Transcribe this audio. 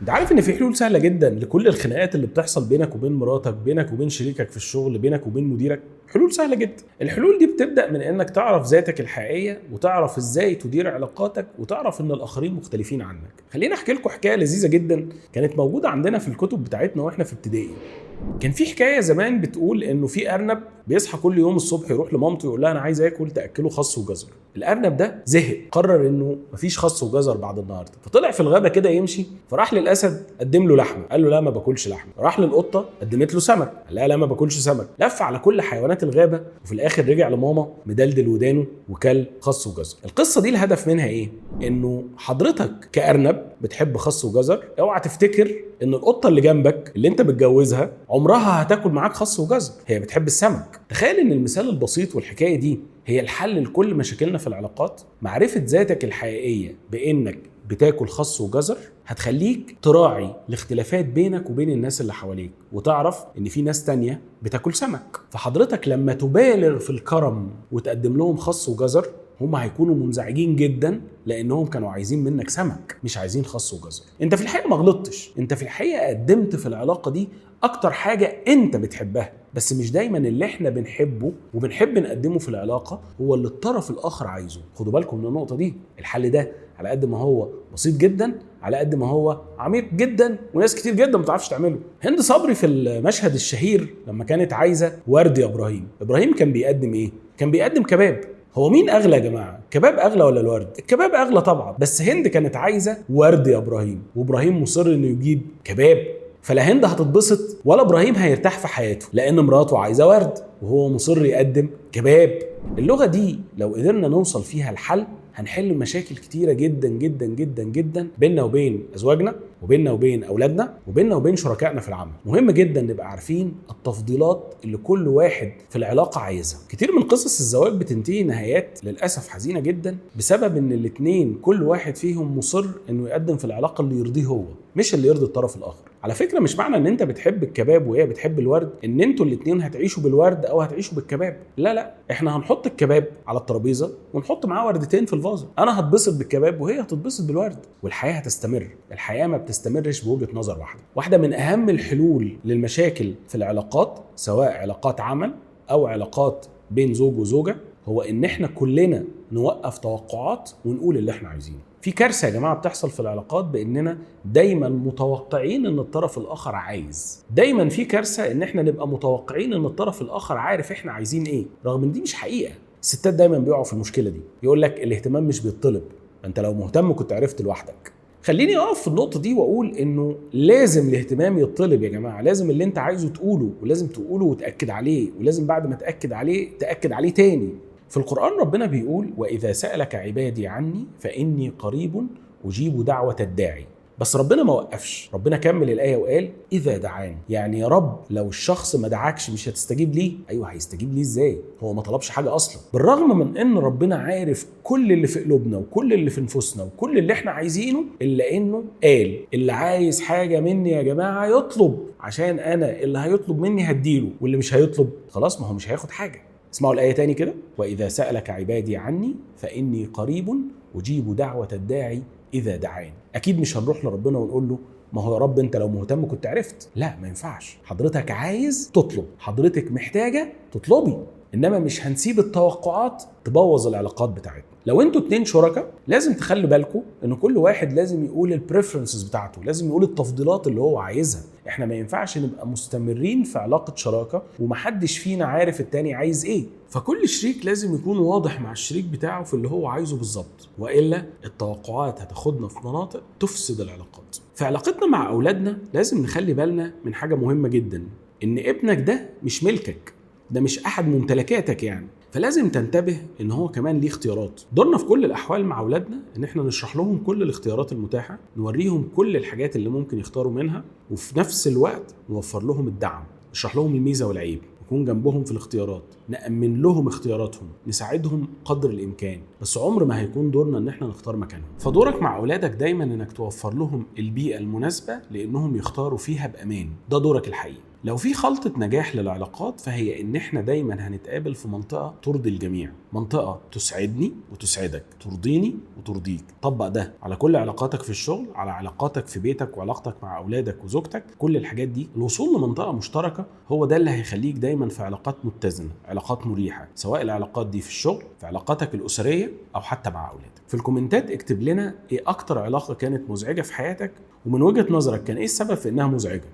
انت عارف ان في حلول سهله جدا لكل الخناقات اللي بتحصل بينك وبين مراتك، بينك وبين شريكك في الشغل، بينك وبين مديرك؟ حلول سهله جدا. الحلول دي بتبدا من انك تعرف ذاتك الحقيقيه، وتعرف ازاي تدير علاقاتك، وتعرف ان الاخرين مختلفين عنك. خليني احكي لكم حكايه لذيذه جدا كانت موجوده عندنا في الكتب بتاعتنا واحنا في ابتدائي. كان في حكايه زمان بتقول انه في ارنب بيصحى كل يوم الصبح يروح لمامته يقول لها انا عايز اكل، تاكله خس وجزر. الارنب ده زهق، قرر انه مفيش خس وجزر بعد النهارده، فطلع في الغابه كده يمشي، فراح للاسد قدم له لحمه، قال له لا ما باكلش لحمه. راح للقطه قدمت له سمك، قال لها لا ما باكلش سمك. لف على كل حيوانات الغابه، وفي الاخر رجع لماما مدلدل ودانه وكل خس وجزر. القصه دي الهدف منها ايه؟ انه حضرتك كارنب بتحب خس وجزر، اوعى تفتكر ان القطه اللي جنبك اللي انت متجوزها عمرها هتاكل معاك خس وجزر، هي بتحب السمك. تخيل ان المثال البسيط والحكايه دي هي الحل لكل مشاكلنا في العلاقات. معرفه ذاتك الحقيقيه بانك بتاكل خس وجزر هتخليك تراعي الاختلافات بينك وبين الناس اللي حواليك، وتعرف ان في ناس تانية بتاكل سمك. فحضرتك لما تبالغ في الكرم وتقدم لهم خس وجزر، هم هيكونوا منزعجين جدا لانهم كانوا عايزين منك سمك مش عايزين خس وجزر. انت في الحقيقه ما غلطتش، انت في الحقيقه قدمت في العلاقه دي اكتر حاجه انت بتحبها. بس مش دايما اللي احنا بنحبه وبنحب نقدمه في العلاقه هو اللي الطرف الاخر عايزه. خدوا بالكم من النقطه دي. الحل ده على قد ما هو بسيط جدا، على قد ما هو عميق جدا، وناس كتير جدا ما تعرفش تعمله. هند صبري في المشهد الشهير لما كانت عايزه ورد يا ابراهيم، ابراهيم كان بيقدم ايه؟ كان بيقدم كباب. هو مين اغلى يا جماعه؟ كباب اغلى ولا الورد؟ الكباب اغلى طبعا، بس هند كانت عايزه ورد يا ابراهيم، وابراهيم مصر انه يجيب كباب. فلا هند هتتبسط ولا ابراهيم هيرتاح في حياته، لان مراته عايزه ورد وهو مصر يقدم كباب. اللغه دي لو قدرنا نوصل فيها الحل هنحل مشاكل كتيره جدا جدا جدا جدا بيننا وبين ازواجنا، وبيننا وبين اولادنا، وبيننا وبين شركائنا في العمل. مهم جدا نبقى عارفين التفضيلات اللي كل واحد في العلاقه عايزها. كتير من قصص الزواج بتنتهي نهايات للاسف حزينه جدا بسبب ان الاثنين كل واحد فيهم مصر انه يقدم في العلاقه اللي يرضيه هو، مش اللي يرضي الطرف الاخر. على فكره مش معنى ان انت بتحب الكباب وهي بتحب الورد ان انتوا الاثنين هتعيشوا بالورد او هتعيشوا بالكباب. لا، احنا هنحط الكباب على الترابيزه ونحط معاه وردتين في الفازه. انا هتبسط بالكباب وهي هتتبسط بالورد، والحياه هتستمر. الحياه ما بتستمرش بوجهه نظر واحده. واحده من اهم الحلول للمشاكل في العلاقات، سواء علاقات عمل او علاقات بين زوج وزوجه، هو ان احنا كلنا نوقف توقعات ونقول اللي احنا عايزينه. في كارثه يا جماعه بتحصل في العلاقات باننا دايما متوقعين ان الطرف الاخر عايز. دايما في كارثه ان احنا نبقى متوقعين ان الطرف الاخر عارف احنا عايزين ايه، رغم ان دي مش حقيقه. الستات دايما بيقعوا في المشكله دي، يقول لك الاهتمام مش بيطلب، انت لو مهتم كنت عرفت لوحدك. خليني اقف في النقطه دي واقول انه لازم الاهتمام يطلب يا جماعه. لازم اللي انت عايزه تقوله، ولازم تقوله وتاكد عليه، ولازم بعد ما تاكد عليه تاكد عليه تاني. في القرآن ربنا بيقول وإذا سألك عبادي عني فإني قريب أجيب دعوة الداعي. بس ربنا ما وقفش، ربنا كمل الآية وقال إذا دعاني. يعني يا رب لو الشخص ما دعاكش مش هتستجيب ليه؟ أيوه هيستجيب ليه إزاي؟ هو ما طلبش حاجة أصلا. بالرغم من إن ربنا عارف كل اللي في قلوبنا وكل اللي في نفوسنا وكل اللي إحنا عايزينه، إلا إنه قال اللي عايز حاجة مني يا جماعة يطلب، عشان أنا اللي هيطلب مني هديله، واللي مش هيطلب خلاص ما هو مش هياخد حاجة. اسمعوا الآية تاني كده، وإذا سألك عبادي عني فإني قريب أجيب دعوة الداعي إذا دعاني. أكيد مش هنروح لربنا ونقول له ما هو يا رب أنت لو مهتم كنت عرفت. لا، ما ينفعش. حضرتك عايز تطلب، حضرتك محتاجة تطلبي، إنما مش هنسيب التوقعات تبوظ العلاقات بتاعتنا. لو انتوا اتنين شركاء لازم تخلوا بالكم ان كل واحد لازم يقول البريفرنسز بتاعته، لازم يقول التفضيلات اللي هو عايزها. احنا ما ينفعش نبقى مستمرين في علاقة شراكة ومحدش فينا عارف التاني عايز ايه. فكل شريك لازم يكون واضح مع الشريك بتاعه في اللي هو عايزه بالظبط، وإلا التوقعات هتاخدنا في مناطق تفسد العلاقات. في علاقتنا مع أولادنا لازم نخلي بالنا من حاجة مهمة جدا، ان ابنك ده مش ملكك، ده مش أحد ممتلكاتك يعني. فلازم تنتبه ان هو كمان ليه اختيارات. دورنا في كل الاحوال مع اولادنا ان احنا نشرح لهم كل الاختيارات المتاحه، نوريهم كل الحاجات اللي ممكن يختاروا منها، وفي نفس الوقت نوفر لهم الدعم، نشرح لهم الميزه والعيب، نكون جنبهم في الاختيارات، نأمن لهم اختياراتهم، نساعدهم قدر الامكان. بس عمر ما هيكون دورنا ان احنا نختار مكانهم. فدورك مع اولادك دايما انك توفر لهم البيئه المناسبه لانهم يختاروا فيها بامان. ده دورك الحقيقي. لو في خلطة نجاح للعلاقات فهي ان احنا دايما هنتقابل في منطقة ترضي الجميع، منطقة تسعدني وتسعدك، ترضيني وترضيك. طبق ده على كل علاقاتك في الشغل، على علاقاتك في بيتك وعلاقتك مع اولادك وزوجتك. كل الحاجات دي الوصول لمنطقة مشتركة هو ده اللي هيخليك دايما في علاقات متزنة، علاقات مريحة، سواء العلاقات دي في الشغل، في علاقاتك الأسرية، او حتى مع اولادك. في الكومنتات اكتب لنا ايه اكتر علاقة كانت مزعجة في حياتك، ومن وجهة نظرك كان ايه السبب في انها مزعجة.